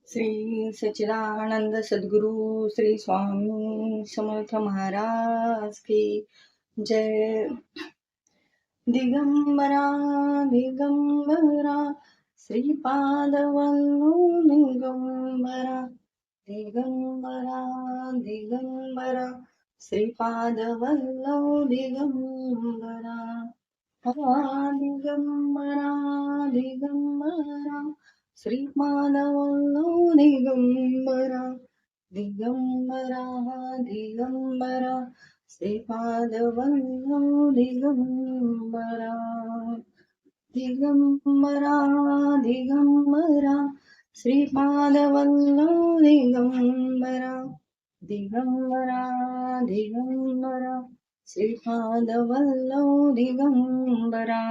श्री सच्चिदानंद सद्गुरु श्री स्वामी समर्थ महाराज की जय। दिगंबरा दिगंबरा श्रीपाद वल्लभ दिगंबरा दिगंबरा दिगंबरा श्रीपाद वल्लभ दिगंबरा दिगंबरा दिगंबरा श्रीपाद वल्लभ दिगंबरा दिगंबरा दिगंबरा श्रीपाद वल्लभ दिगंबरा दिगंबरा दिगंबरा श्रीपाद वल्लभ दिगंबरा दिगंबरा दिगंबरा श्रीपाद वल्लभ दिगंबरा।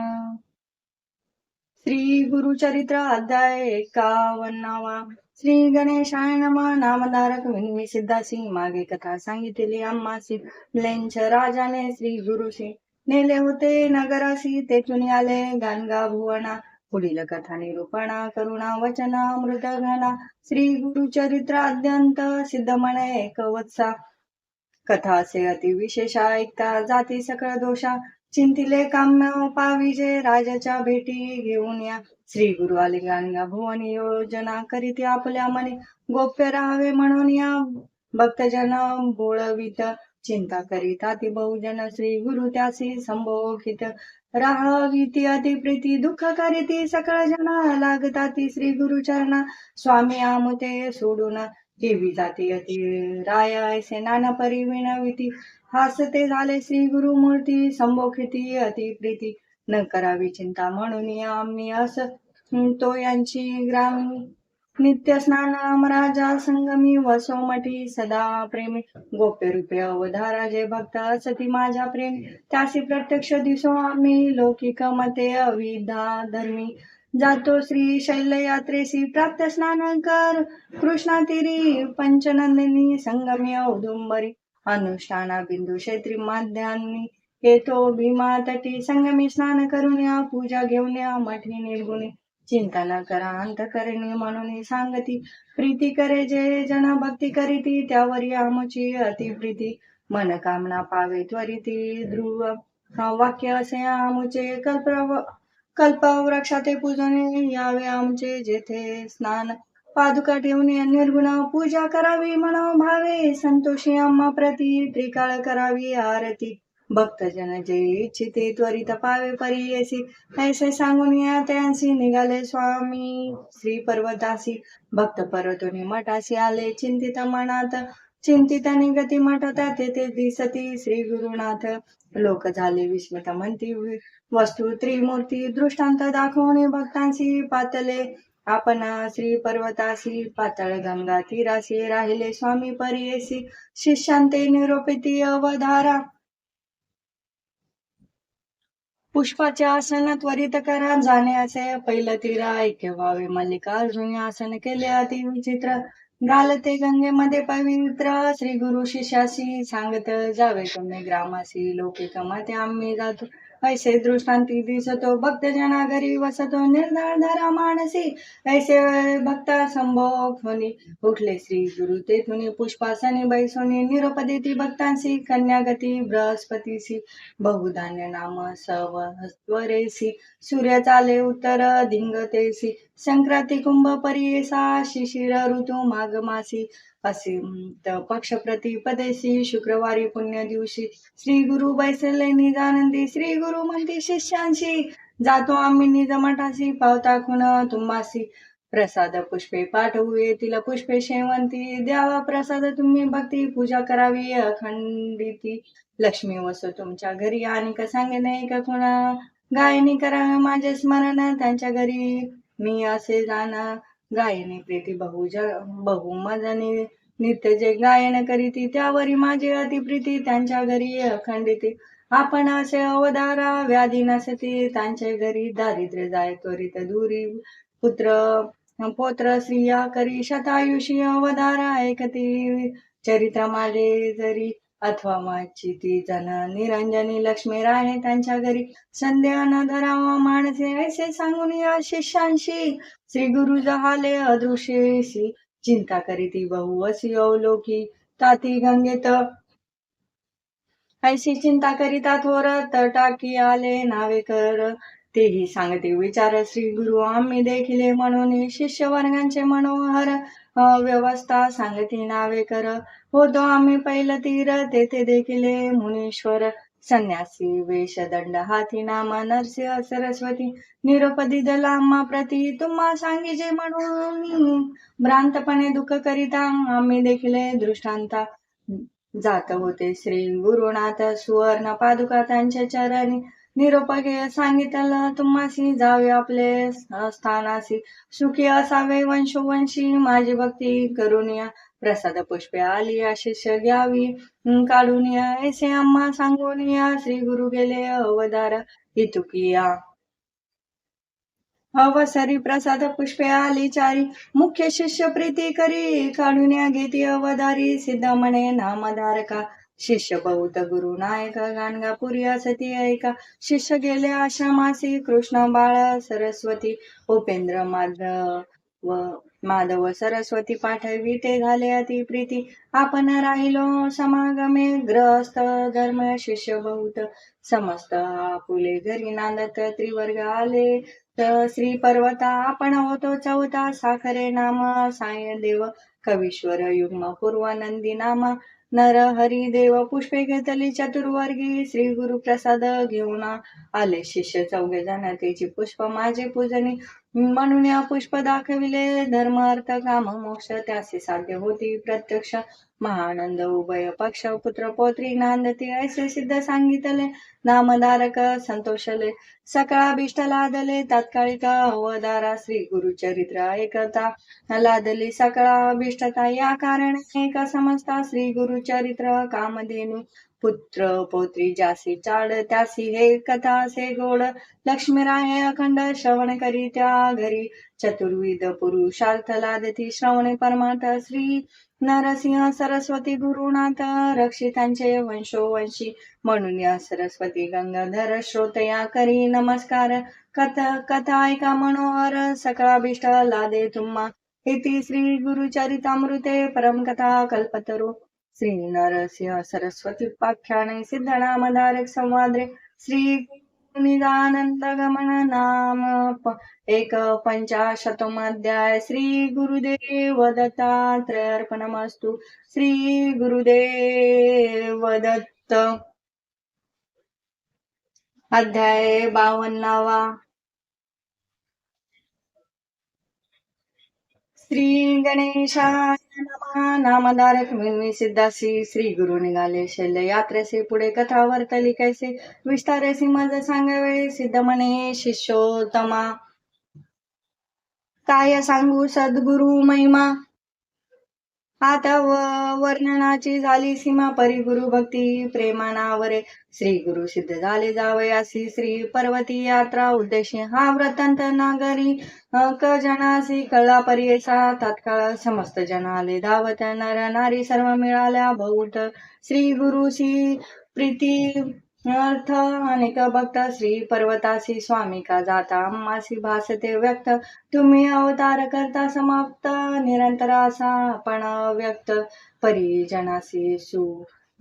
श्री गुरुचरित्र अध्याय 51। श्री गणेशाय नमः। नामधारक विनवी सिद्धासी। मागे कथा सांगितली आम्हासी। लेंच राजाने श्री गुरुशी नेले होते नगरासी, तेथून आले गाणगा भुवना। पुढील कथा निरूपणा करुणा वचना अमृत घना। श्री गुरुचरित्र अद्यंत सिद्ध म्हणे एक वत्सा। कथा से अति विशेष ऐकता जाती सकळ दोषा। चिंतिले काम्य पाविजे राजाच्या भेटी घेऊन या। श्री गुरु आले गाणगा भुवनी योजना करीत आपल्या मनी। गोप्य राहावे म्हणून या भक्तजन बोळवित, चिंता करीता ती बहुजन। श्री गुरु त्यासी संबोधित राहावीती अति प्रीती। दुःख करीती सकळ जना लागता ती श्री गुरु चरणा। स्वामी आमुते सोडून केवी जाती अति राया ऐसे नाना परी विनविती। हासते झाले श्री गुरु मूर्ती संबोखिती अति प्रीती। न करावी चिंता म्हणून आम्ही अस तो यांची ग्रामी। नित्य स्नान राजा संगमी वसोमठी सदा प्रेमी। गोप्य रूपे अवधारा जे भक्त असती माझ्या प्रेमी। त्यासी प्रत्यक्ष दिसो आम्ही लौकिक मते अविधा धर्मी। जातो श्री शैल यात्रेसी प्राप्त स्नान कर कृष्णा तीरी। पंचनंदिनी संगमी औदुंबरी अनुष्ठाना बिंदू क्षेत्री मध्यान्नी। येतो भीमा तटी संगमी स्नान करून या। पूजा घेऊन या मठी निर्गुणी। चिंता न करा अंतकरणी म्हणून सांगती। प्रीती करे जे जन भक्ती करीती, त्यावरी आमची अति प्रीती। मन कामना पावे त्वरिती ध्रुव वाक्य असे आमुचे। कल्पवृक्षाते पूजने यावे आमचे जेथे स्नान। पादुका ठेवून निर्गुण पूजा करावी मनोभावे। संतोषी आम्हा प्रती त्रिकाळ करावी आरती। भक्तजन जे इच्छिते त्वरित पावे परीयसी। ऐसे सांगून या त्यांसी निघाले स्वामी श्री पर्वतासी। भक्त पर्वतोनी मठासी आले चिंतित मनात। चिंतित निगती मठात तेथे दिसती श्री गुरुनाथ। लोक झाले विस्मित म्हणती वस्तू त्रिमूर्ती। दृष्टांत दाखवणे भक्तांसी पातले आपण श्री पर्वतासी। पातळ गंगा तीरासी राहिले स्वामी परीयसी। शिष्यांते निरोपिती अवधारा। पुष्पाचे आसन त्वरित करा जाणे असे पहिलं तीर ऐक्य व्हावे। मल्लिकार्जुनी आसन केले अति विचित्र। घालते गंगेमध्ये पवित्र। श्री गुरु शिष्यासी सांगत जावे तुम्ही ग्रामासी। लौकिक मते आम्ही जातो ऐसे दृष्टांती दिसतो। भक्त जना घरी वसतो निर्धार धरा मानसी। ऐसे भक्त संभोग होनी उठले श्री गुरु तेथुनी। पुष्पासनी बैसोनी निरोप देती भक्तांसी। कन्यागती बृहस्पतीसी बहुधान्य नाम सवरेसी। सूर्य चाले उत्तर धिंगतेसी। संक्रांती कुंभ परियेसा शिशिर ऋतू माघ मासी। असित पक्ष प्रतिपदेसी शुक्रवारी पुण्य दिवशी। श्री गुरु बैसले निजानंदी। श्री गुरु म्हणती शिष्यांशी जातो आम्ही निज मठासी। पावता खुन तुम्हासी प्रसाद पुष्पे पाठवू येतील पुष्पे शेवंती। द्यावा प्रसाद तुम्ही भक्ती पूजा करावी अखंडिती। लक्ष्मी वसो तुमच्या घरी आणि सांगे नाही का कुणा। गायनी करावे माझे स्मरण त्यांच्या घरी मी असे जाणं। गायनी प्रीती बहुमजनी नित्य जे गायन करीती। त्यावरी माझी अति प्रीती त्यांच्या घरी अखंडिती। आपण असे अवधारा व्याधी नसती त्यांच्या घरी। दारिद्र्य जाय त्वरित दुरी पुत्र स्त्रिया करी शतायुषी अवधारा ऐकती। चरित्र माझे जरी अथवा माझी ती जन निरंजनी लक्ष्मी राहे त्यांच्या घरी। संदेह न धरावा माणसे ऐसे सांगून या शिष्यांशी। श्री गुरु जहाले अदृश्यसी चिंता करीती बहु असी अवलोकी ताती गंगेत ऐशी चिंता करिता थोर तटाकी आले नावेकर तेही सांगते विचार श्री गुरु आम्ही देखिले म्हणून शिष्य वर्गांचे मनोहर व्यवस्था सांगते नावेकर होतो आम्ही पहिलं तीर तेथे देखिले मुनीश्वर संन्यासी वेशदंड हाती नाम नरसिंह सरस्वती निरोप दिदला आम्हा प्रती तुम्हा सांगिजे म्हणून भ्रांतपणे दुःख करिता आम्ही देखिले दृष्टांता जात होते श्री गुरुनाथ सुवर्ण पादुका त्यांच्या चरणी निरोप घे सांगितलं तुम्हासी जावे आपले स्थानासी सुखी असावे वंशोवंशी माझी भक्ती करून या प्रसाद पुष्पे आली आशिष घ्यावी काढून या ऐसे आम्हा सांगून या श्री गुरु गेले अवतार इतुकिया अवसरी प्रसाद पुष्पे आली चारी मुख्य शिष्य प्रीती करी काढून घेती अवधारी सिद्ध म्हणे नामधारका शिष्य बहुत गुरु नायक गाणगापुरी असती ऐका शिष्य गेले आश्रमासी कृष्ण बाळ सरस्वती उपेंद्र माधव सरस्वती पाठवी ते झाले अति प्रीती आपण राहिलो समागमे ग्रहस्थ धर्म शिष्य बहुत समस्त आपुले घरी नांदत त्रिवर्ग आले श्री पर्वता आपण होतो चौथा साखरे नाम साय देव कवीश्वर युग्म पूर्व नंदी नाम नर हरी देव पुष्पे घेतली चतुर्वर्गी श्री गुरु प्रसाद घेऊन आले शिष्य चौघे जण त्याची पुष्प माझे पूजनी म्हणून या पुष्प दाखविले धर्म अर्थ काम मोक्ष त्यासी साध्य होती प्रत्यक्ष महानंद उभय पक्ष पुत्र पौत्री नांदती ऐसे सिद्ध सांगितले नामधारक संतोषले सकळाभीष्ट लादले तात्कालिक अवधारा श्री गुरुचरित्र ऐकता लादली सकळाभीष्टता या कारणे एक समजता श्री गुरुचरित्र कामधेनु पुत्र पौत्री जासी चाड त्यासी हे कथा से गोड लक्ष्मीराय अखंड श्रवण करी त्या घरी चतुर्विध पुरुषार्थ लादती श्रवणे परमार्थ श्री नरसिंह सरस्वती गुरुनाथ रक्षितांचे वंशोवंशी म्हणून या सरस्वती गंगाधर श्रोतया करी नमस्कार कथा ऐका मनोहर सकळाभीष्ट लादे तुम्हा इति श्री गुरुचरितामृते परमकथा कल्पतरू श्री नरसिंह सरस्वती उपाख्याने सिद्धनामधारक संवादे श्री निदानंद गमन नाम एक पंचाशतोमाध्याय श्री गुरुदेव दत्तात्रय अर्पणमस्तु श्री गुरुदेव दत्त अध्याय 52वा श्री गणेशाय नमः नामधारक विनवी सिद्धासी श्री गुरु निघाले शैल्य यात्रेसे पुढे कथा वर्तली कैसे विस्तारेसी मज सांगावे सिद्ध म्हणे शिष्योत्तमा काय सांगू सद्गुरु महिमा आता वर्णनाची झाली सीमा परी गुरु भक्ती प्रेमानावरे श्री गुरु सिद्ध झाले जावयासी श्री पर्वती यात्रा उद्देशी हा वृत्तांत नागरी जनासी कळला परियेसा तात्काळ समस्त जनाले धावत नर नारी सर्व मिळाल्या बहुत श्री गुरुसी प्रीती अर्थ अनेक भक्त श्री पर्वतासी स्वामी का जाता अम्मासी भासते व्यक्त तुम्ही अवतार करता समाप्त निरंतर असा आपण व्यक्त परिजनासी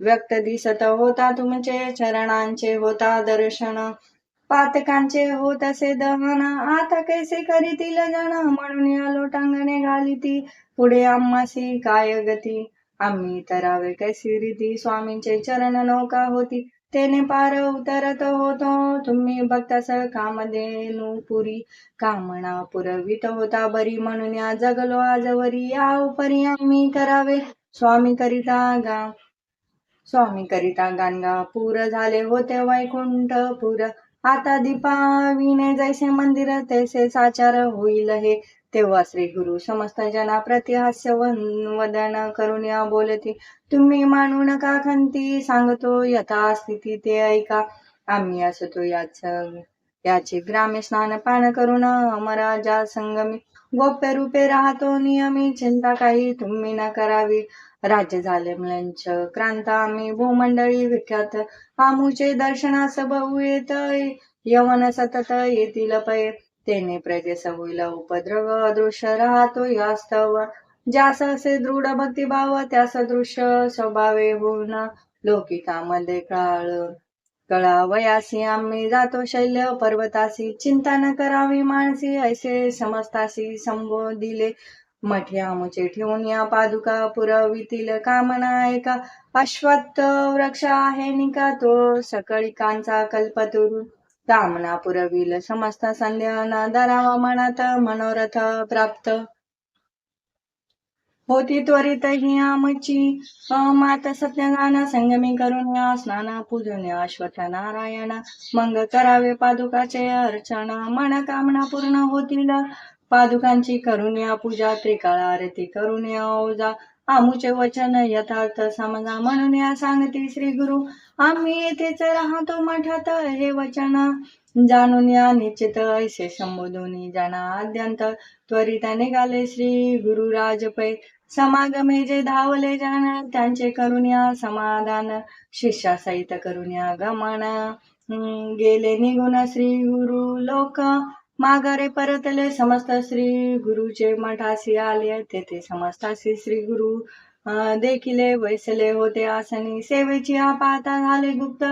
व्यक्त दिसत होता तुमचे चरणांचे होता दर्शन पातकांचे होत असे दहन आता कैसे करीतील जण म्हणून या लोटांगणे घालिती पुढे आम्हासी काय गती आम्ही तरावे कैसी रीती स्वामींचे चरण नौका होती तेने पार उतरत होतो तुम्ही भक्तास कामधेनु पुरी कामना पुरवित होता बरी म्हणून या जगलो आजवरी या उपरी आम्ही करावे स्वामी करिता गाणगा पूर झाले होते वैकुंठपुर आता दीपाविने जैसे मंदिर तैसे साचार होईल हे तेव्हा श्री गुरु समस्त जना प्रतिहास्य वदन करून या बोलती तुम्ही मानू नका खंती सांगतो यथा स्थिती ते ऐका आम्ही असतो याचे ग्रामे स्नान पान करून अमराजा संगमी गोप्य रूपे राहतो नियमी चिंता काही तुम्ही न करावी राज्य झाले म्लंच क्रांत आम्ही भूमंडळी विख्यात आमुचे दर्शनास बहु येत यवन सतत येतील पै तेने प्रजेस होईल उपद्रव अदृश्य राहतो यास्तव ज्यास असे दृढ भक्तिभाव त्या सदृश स्वभावे होऊन लौकिकामध्ये कळावयासी आम्ही जातो शैल्य पर्वतासी चिंता न करावी मानसी ऐसे समजतासी संबोधिले मठी आमुचे ठेवून या पादुका पुरवितील कामना एका अश्वत्थ वृक्ष आहे निका तो सकळिकांचा कल्पतरू कामना पुरविल समस्त संध्या न धरावा मनात मनोरथ प्राप्त होती त्वरित ही आमची मात सत्यनाना संगमी करून या स्नान पूजन अश्वथ नारायण मंग करावे पादुकाचे अर्चना मन कामना पूर्ण होतील पादुकांची करून या पूजा त्रिकाळ आरती करून या ओजा आमुचे वचन यथार्थ समजा म्हणून या सांगती श्री गुरु आम्ही येथेच राहतो मठात हे वचन जाणून या निश्चित ऐसे संबोधून जाणा आद्यंत त्वरित निघाले श्री गुरुराज पै समागमे जे धावले जाण त्यांचे करुण्या समाधान शिष्यासहित करुण्या गमन गेले निघून श्री गुरु लोक माघारे परतले समस्त श्री गुरुचे मठासी आले तेथे समस्तासी श्री गुरु देखिले वैसले होते आसनी सेवेची पाहता झाले गुप्त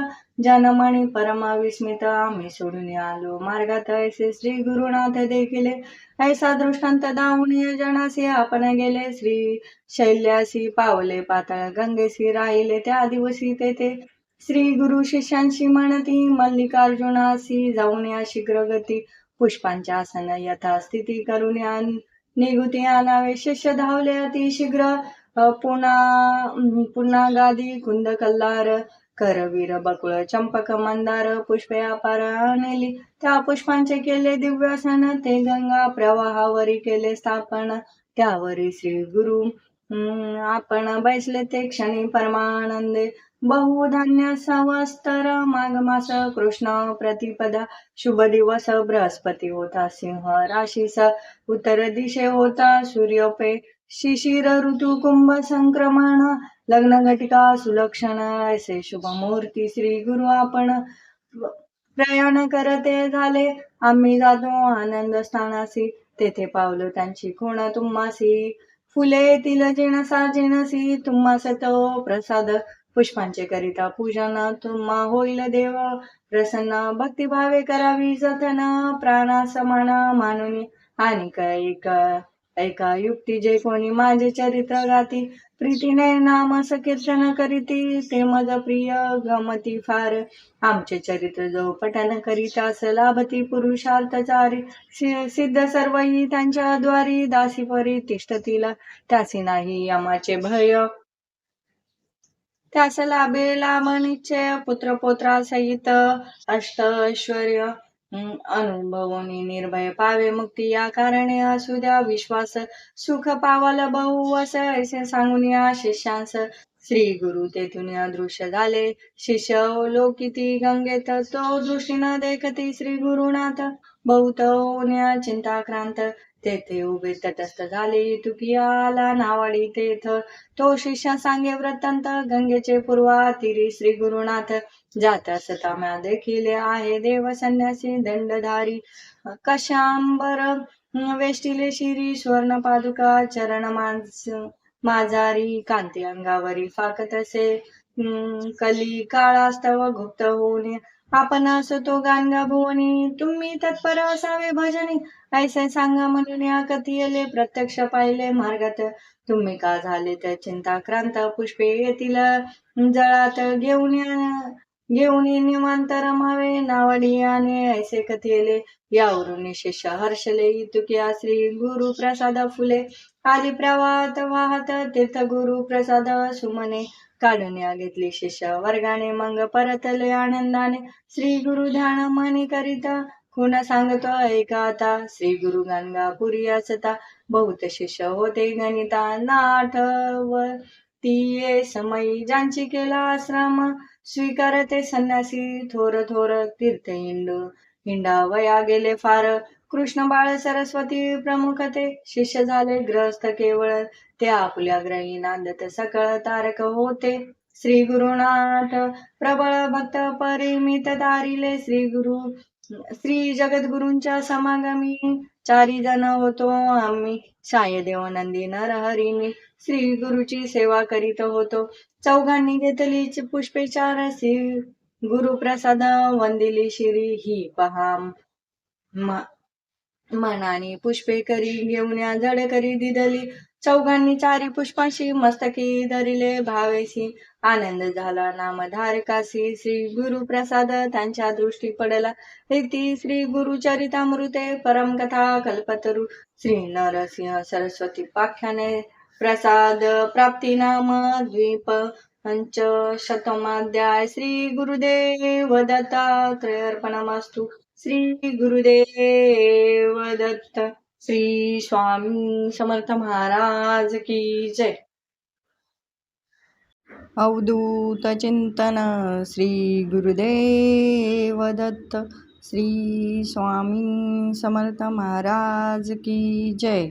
जनमणी परमा विस्मित आम्ही सोडून आलो मार्गात ऐसे श्री गुरुनाथ देखिले ऐसा दृष्टांत दावणीय जनासी आपण गेले श्री शैल्यासी पावले पातळ गंगेसी राहिले त्या दिवशी तेथे श्री गुरु शिष्यांशी म्हणती मल्लिकार्जुनासी जाऊन या शीघ्र गती पुष्पांचे आसन यथास्थिती करून या निगुती आणावे शिष्य धावले अति शीघ्र पुन्हा गादी कुंद कल्लार करवीर बकुळ चंपक मंदार पुष्पे अपार नेली त्या पुष्पांचे केले दिव्यासन ते गंगा प्रवाहावरी केले स्थापन त्यावरी श्री गुरु आपण बैसले ते क्षणी परमानंदे बहुधान्य सवस्तर माघमास कृष्ण प्रतिपदा शुभ दिवस बृहस्पती होता सिंह राशीस उत्तर दिशे होता सूर्योपे शिशिर ऋतू कुंभ संक्रमण लग्न घटिका सुलक्षण ऐसे शुभ मूर्ती श्री गुरु आपण प्रयाण करते झाले आम्ही जातो आनंद स्थानासी तेथे पावलो त्यांची कोण तुम्हासी फुले येतील जिणसा जिणसी तुम्हास तो प्रसाद पुष्पांचे करिता पूजन तुम्हा होईल देव प्रसन्न भक्तिभावे करावी जतन प्राणासमान मानुनी आणि ऐका युक्ती जे कोणी माझे चरित्र गाती प्रीतीने नाम कीर्तन करीती ते मज प्रिय गमती फार आमचे चरित्र जो पठन करीतास लाभती पुरुषार्थचारी सिद्ध सर्वही त्यांच्या द्वारी दासी परी तिष्ठतील त्यासी नाही यमाचे भय त्यास लाभेला निश्चय पुत्र पोत्रासहित अष्ट ऐश्वर्य अनुभवनी निर्भय पावे मुक्ती या कारणे असू द्या विश्वास सुख पावल बहुवस ऐसे सांगून या शिष्यांस श्री गुरु तेथून अदृश्य झाले शिष्य लोकिती गंगेत तो दृष्टी न देखती श्री गुरुनाथ बहुत होण्या चिंताक्रांत तेथे उभे तटस्थ झाले तुकी आला नावाडी तेथ तो शिष्य सांगे वृत्तांत गंगेचे पूर्वा तिरी श्री गुरुनाथ जात असता देखील आहे देव संन्यासी दंडधारी कशांबर वेष्टिले शिरी स्वर्ण पादुका चरण माझारी कांती अंगावरी फाकत असे कली काळास्तव गुप्त होऊन आपण असतो गानगा भुवनी तुम्ही तत्पर असावे भजनी ऐसे सांगा म्हणून या कथियले प्रत्यक्ष पाहिले मार्गात तुम्ही का झाले त्या चिंताक्रांत पुष्पे येतील जळात घेऊन निवांत रमावे नावडी आणि ऐसे कथियले यावरून शिष्य हर्षले तुकिया श्री गुरु प्रसाद फुले आली प्रवाहात वाहत तीर्थ गुरु प्रसाद सुमने काढून घेतली शिष्य वर्गाने मग परतले आनंदाने श्री गुरु ध्यान मनी करिता खुण सांगतो ऐका आता श्री गुरु गंगापुरी असता बहुत शिष्य होते गणिता नाठवतीये समयी ज्यांची केला आश्रम स्वीकारते संन्यासी थोर थोर तीर्थ हिंडा वया गेले फार कृष्ण बाळ सरस्वती प्रमुख ते शिष्य झाले ग्रस्त केवळ ते आपल्या ग्रही नांदत सकळ तारक होते श्री गुरुनाथ प्रबळ भक्त परिमित तारिले श्री जगद्गुरूंच्या समागमी चारी जण होतो आम्ही, साय देव नंदी नरहरिणी. श्री गुरुची सेवा करीत होतो, चौघांनी घेतली पुष्पे चारसी. गुरुप्रसाद वंदिली शिरी ही पहा, मनाने पुष्पे करी घेऊन जड करी दिदली. चौघांनी चारी पुष्पाशी मस्तकी धरिले भावेसी. आनंद झाला नामधारकासी. श्री गुरु प्रसाद त्यांच्या दृष्टी पडला. ती श्री गुरुचरितामृते परमकथा कल्पतरू. श्री नरसिंह सरस्वती पाख्याने प्रसाद प्राप्ती नाम द्वीप पंच शतमाध्याय. श्री गुरुदेव दत्तात्रय अर्पणमस्तु. श्री गुरुदेव दत्त. श्री स्वामी समर्थ महाराज की जय. अवधूत चिंतन. श्री गुरुदेव दत्त. श्री स्वामी समर्थ महाराज की जय.